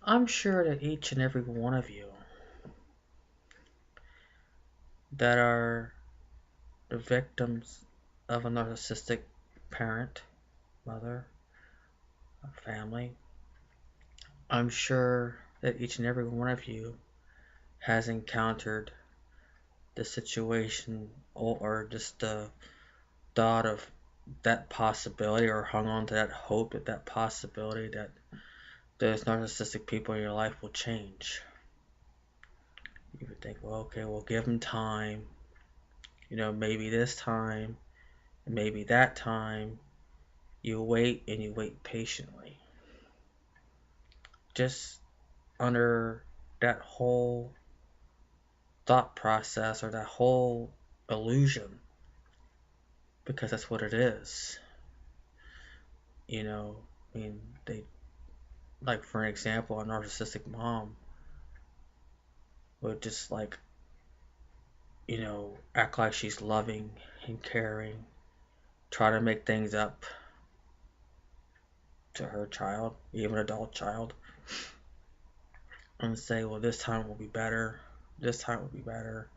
I'm sure that each and every one of you that are the victims of a narcissistic parent, mother, family, I'm sure that each and every one of you has encountered the situation or just the thought of that possibility or hung on to that hope that that possibility that those narcissistic people in your life will change. You would think, well, okay, we'll give them time. Maybe this time, maybe that time. You wait and you wait patiently. Just under that whole thought process or that whole illusion, because that's what it is. You know, I mean, they, like, for an example, a narcissistic mom would just, like, act like she's loving and caring, try to make things up to her child, even adult child, and say, well, this time will be better. This time will be better.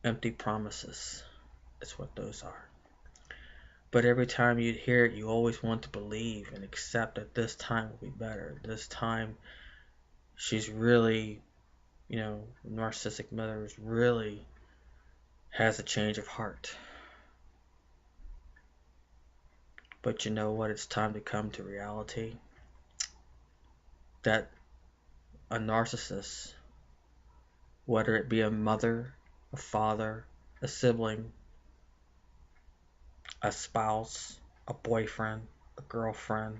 Empty promises is what those are. But every time you hear it, you always want to believe and accept that this time will be better. This time, she's really, narcissistic mother really has a change of heart. But you know what? It's time to come to reality that a narcissist, whether it be a mother, a father, a sibling, a spouse, a boyfriend, a girlfriend,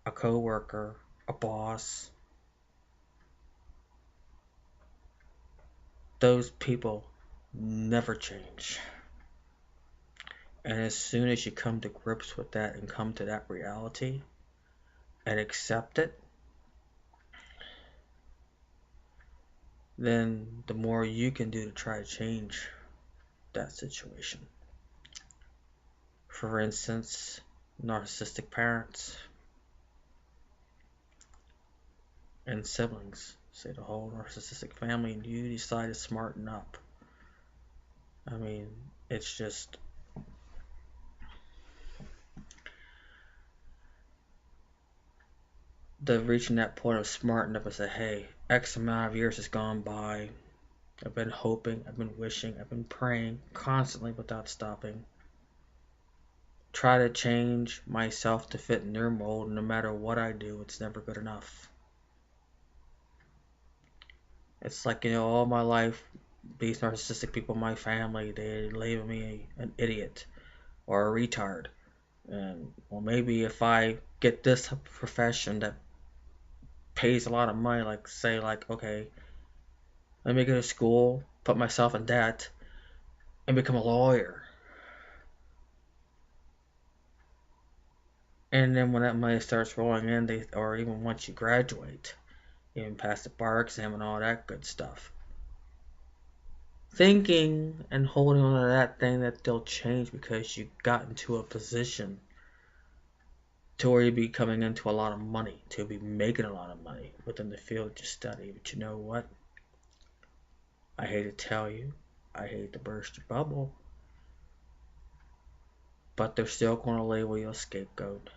a coworker, a boss, those people never change. And as soon as you come to grips with that and come to that reality and accept it, then the more you can do to try to change that situation. For instance, narcissistic parents and siblings, say the whole narcissistic family, and you decide to smarten up. I mean, it's just the reaching that point of smartening up and say, hey, X amount of years has gone by. I've been hoping, I've been wishing, I've been praying constantly without stopping. Try to change myself to fit in their mold. No matter what I do, it's never good enough. It's like, all my life, these narcissistic people in my family, they label me an idiot or a retard. And, well, maybe if I get this profession that pays a lot of money, like, say, like, okay, let me go to school, put myself in debt, and become a lawyer. And then when that money starts rolling in, or even once you graduate, even past the bar exam and all that good stuff, thinking and holding on to that thing that they'll change because you got into a position to where you'll be coming into a lot of money, to be making a lot of money within the field you study. But you know what? I hate to tell you, I hate to burst your bubble, but they're still going to label you a scapegoat.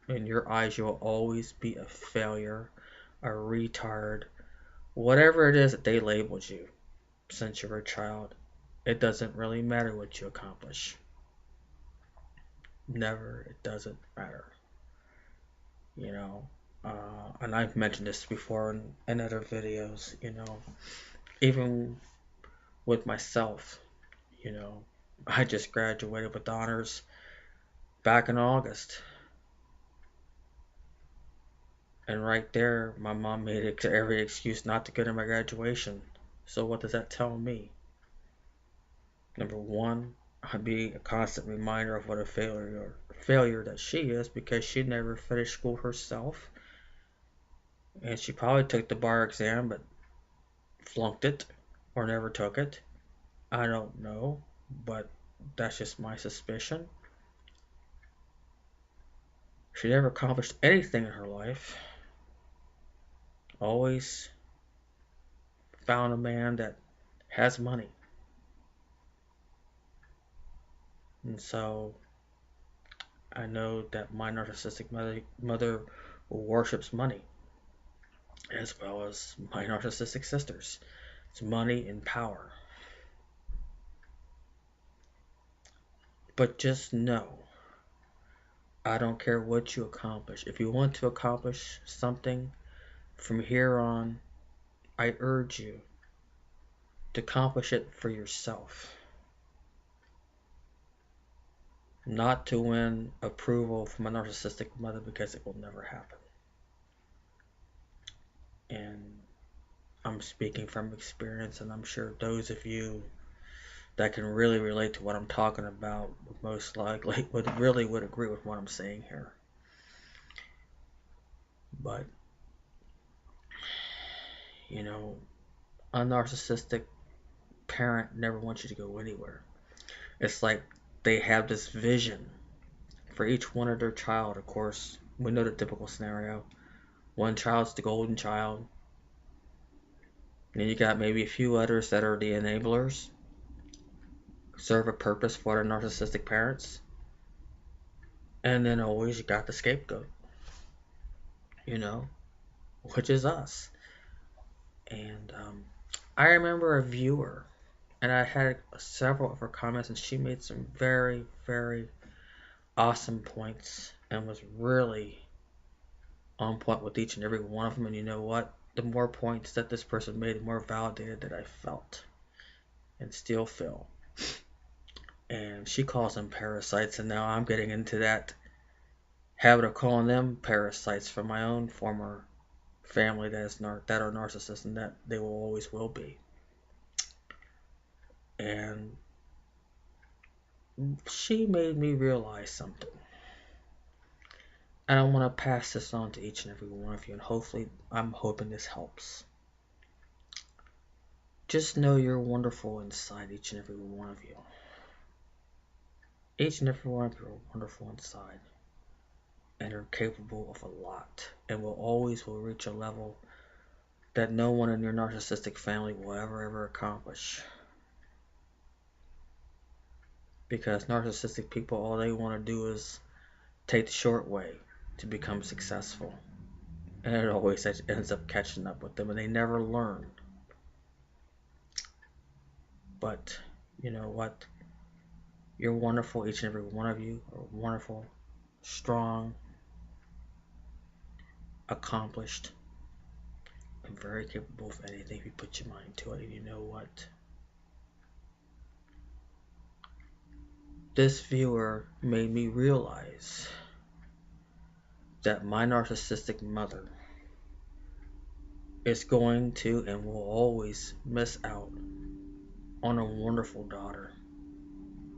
In your eyes, you will always be a failure, a retard, whatever it is that they labeled you since you were a child. It doesn't really matter what you accomplish. Never. It doesn't matter. You know, and I've mentioned this before in other videos. Even with myself, you know, I just graduated with honors back in August. And right there, my mom made every excuse not to go to my graduation. So what does that tell me? Number one, I'd be a constant reminder of what a failure that she is, because she never finished school herself, and she probably took the bar exam but flunked it or never took it. I don't know, but that's just my suspicion. She never accomplished anything in her life. always found a man that has money. And so I know that my narcissistic mother worships money, as well as my narcissistic sisters. It's money and power. But just know, I don't care what you accomplish. If you want to accomplish something from here on, I urge you to accomplish it for yourself, not to win approval from a narcissistic mother, because it will never happen. And I'm speaking from experience, and I'm sure those of you that can really relate to what I'm talking about most likely would agree with what I'm saying here. But you know, a narcissistic parent never wants you to go anywhere. It's like they have this vision for each one of their child. Of course, we know the typical scenario. One child's the golden child. Then you got maybe a few others that are the enablers, serve a purpose for the narcissistic parents. And then always you got the scapegoat, you know, which is us. And I remember a viewer, and I had several of her comments, and she made some very, very awesome points and was really on point with each and every one of them. And you know what? The more points that this person made, the more validated that I felt and still feel. And she calls them parasites, and now I'm getting into that habit of calling them parasites from my own former family that are narcissists, and that they will always will be. And she made me realize something. And I want to pass this on to each and every one of you, and hopefully, I'm hoping this helps. Just know you're wonderful inside, each and every one of you. Each and every one of you are wonderful inside, and are capable of a lot, and will reach a level that no one in your narcissistic family will ever accomplish. Because narcissistic people, all they want to do is take the short way to become successful. And it always ends up catching up with them, and they never learn. But you know what? You're wonderful, each and every one of you are wonderful, strong, accomplished, and very capable of anything if you put your mind to it. And you know what? This viewer made me realize that my narcissistic mother is going to and will always miss out on a wonderful daughter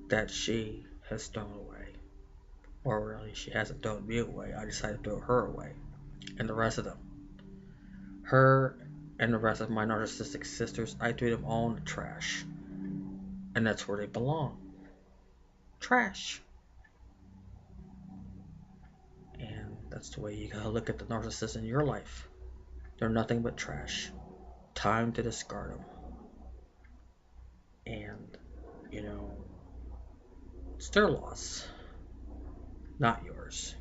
that she has thrown away. Or really, she hasn't thrown me away. I decided to throw her away. And the rest of them. Her and the rest of my narcissistic sisters, I threw them all in the trash. And that's where they belong. Trash. And that's the way you gotta look at the narcissists in your life. They're nothing but trash. Time to discard them. And, you know, it's their loss, not yours.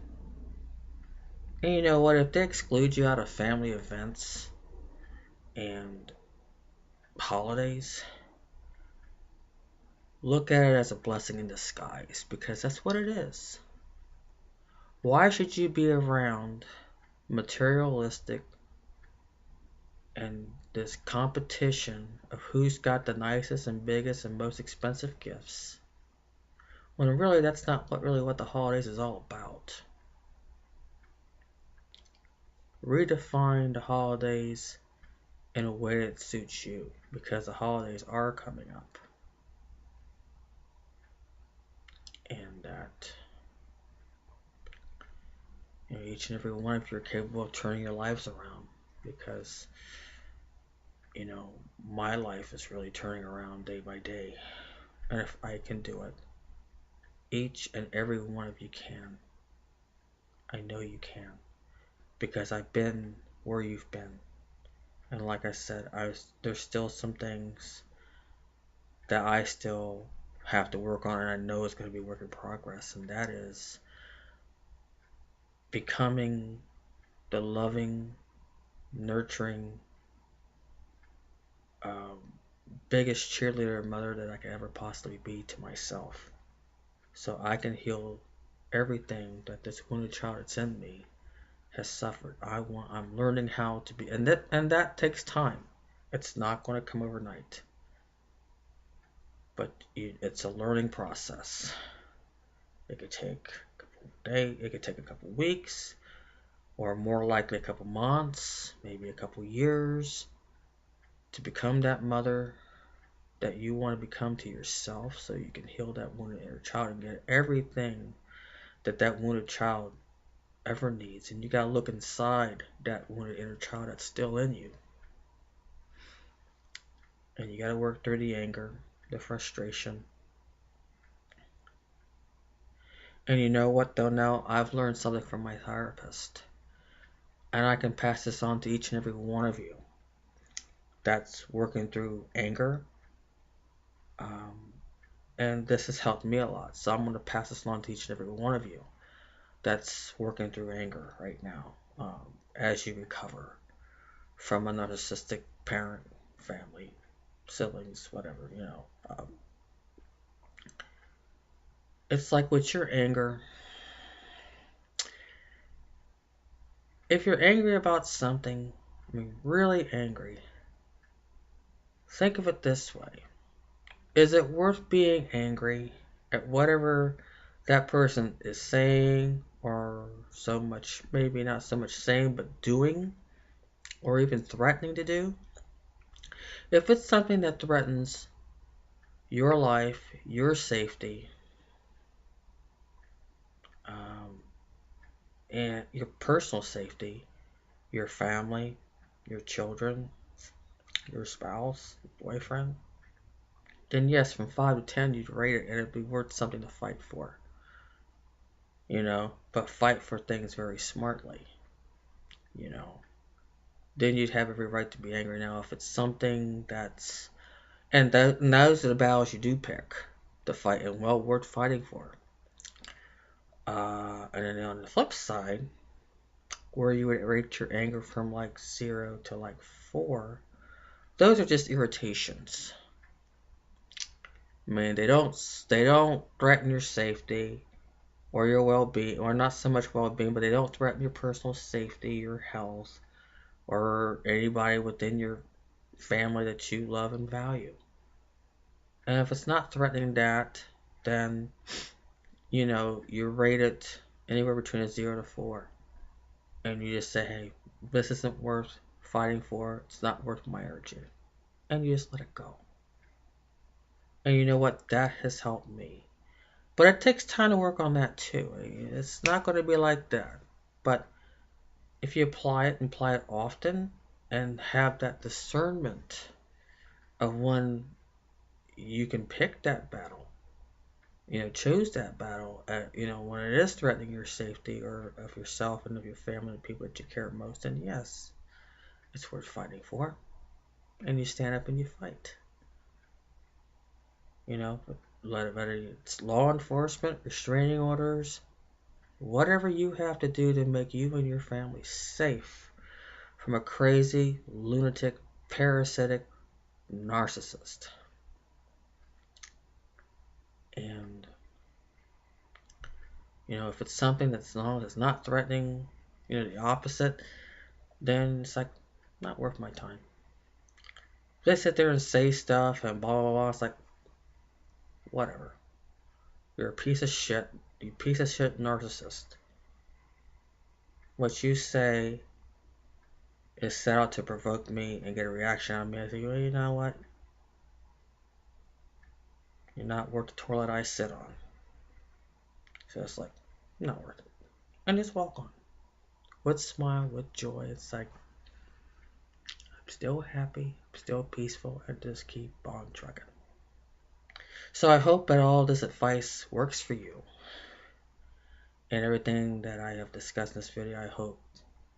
And you know what? If they exclude you out of family events and holidays, look at it as a blessing in disguise, because that's what it is. Why should you be around materialistic and this competition of who's got the nicest and biggest and most expensive gifts, when really that's not what the holidays is all about? Redefine the holidays in a way that suits you, because the holidays are coming up. And that, you know, each and every one of you are capable of turning your lives around, because, you know, my life is really turning around day by day. And if I can do it, each and every one of you can. I know you can, because I've been where you've been. And like I said, there's still some things that I still have to work on, and I know it's going to be work in progress, and that is becoming the loving, nurturing, um, biggest cheerleader mother that I could ever possibly be to myself, so I can heal everything that this wounded child that's in me has suffered. I'm learning how to be, and that takes time. It's not going to come overnight, but it's a learning process. It could take a couple of days, it could take a couple of weeks, or more likely a couple months, maybe a couple years, to become that mother that you want to become to yourself, so you can heal that wounded inner child and get everything that wounded child ever needs. And you got to look inside that wounded inner child that's still in you. And you got to work through the anger, the frustration. And you know what, though? Now I've learned something from my therapist, and I can pass this on to each and every one of you that's working through anger. Um, and this has helped me a lot. So I'm going to pass this on to each and every one of you that's working through anger right now, as you recover from a narcissistic parent, family, siblings, whatever, you know. It's like with your anger, if you're angry about something, I mean, really angry, think of it this way. Is it worth being angry at whatever that person is saying, or so much, maybe not so much saying, but doing, or even threatening to do? If it's something that threatens your life, your safety, um, and your personal safety, your family, your children, your spouse, boyfriend, then yes, from 5 to 10, you'd rate it, and it'd be worth something to fight for. You know, but fight for things very smartly. You know, then you'd have every right to be angry. Now, if it's something that's, and those are the battles you do pick to fight, and well worth fighting for. And then on the flip side, where you would rate your anger from like 0 to like 4, those are just irritations. I mean, they don't threaten your safety or your well-being, or not so much well-being, but they don't threaten your personal safety, your health, or anybody within your family that you love and value. And if it's not threatening that, then you rate it anywhere between a 0 to 4, and you just say, hey, this isn't worth fighting for. It's not worth my energy, and you just let it go. And you know what? That has helped me. But it takes time to work on that too. It's not going to be like that. But if you apply it and apply it often and have that discernment of when you can pick that battle, choose that battle, when it is threatening your safety or of yourself and of your family and people that you care most, then yes, it's worth fighting for. And you stand up and you fight. Whether it's law enforcement, restraining orders, whatever you have to do to make you and your family safe from a crazy, lunatic, parasitic narcissist. And, if it's something that's not threatening, the opposite, then it's like, not worth my time. If they sit there and say stuff and blah, blah, blah, it's like, whatever. You're a piece of shit. You piece of shit narcissist. What you say is set out to provoke me and get a reaction out of me. I say, well, you know what? You're not worth the toilet I sit on. So it's like, not worth it. And just walk on. With smile, with joy. It's like, I'm still happy, I'm still peaceful, and just keep on trucking. So I hope that all this advice works for you. And everything that I have discussed in this video, I hope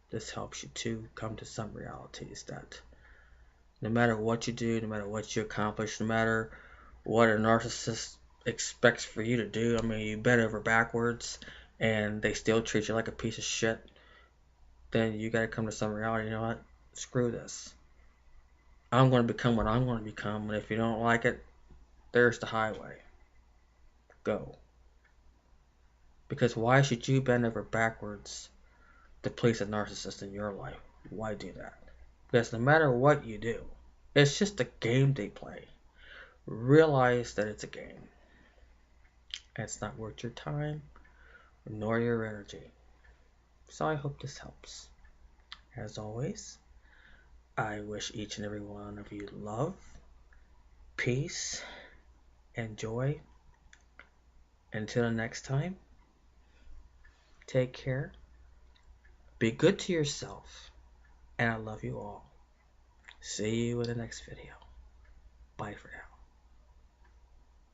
this helps you to come to some realities that No matter what you do, no matter what you accomplish, no matter what a narcissist expects for you to do, I mean, you bend over backwards and they still treat you like a piece of shit, then you gotta come to some reality. You know what? Screw this. I'm going to become what I'm going to become, and if you don't like it, there's the highway. Go. Because why should you bend over backwards to please a narcissist in your life? Why do that? Because no matter what you do, it's just a game they play. Realize that it's a game. And it's not worth your time nor your energy. So I hope this helps. As always, I wish each and every one of you love, peace, and joy. Until the next time, take care, be good to yourself, and I love you all. See you in the next video. Bye for now.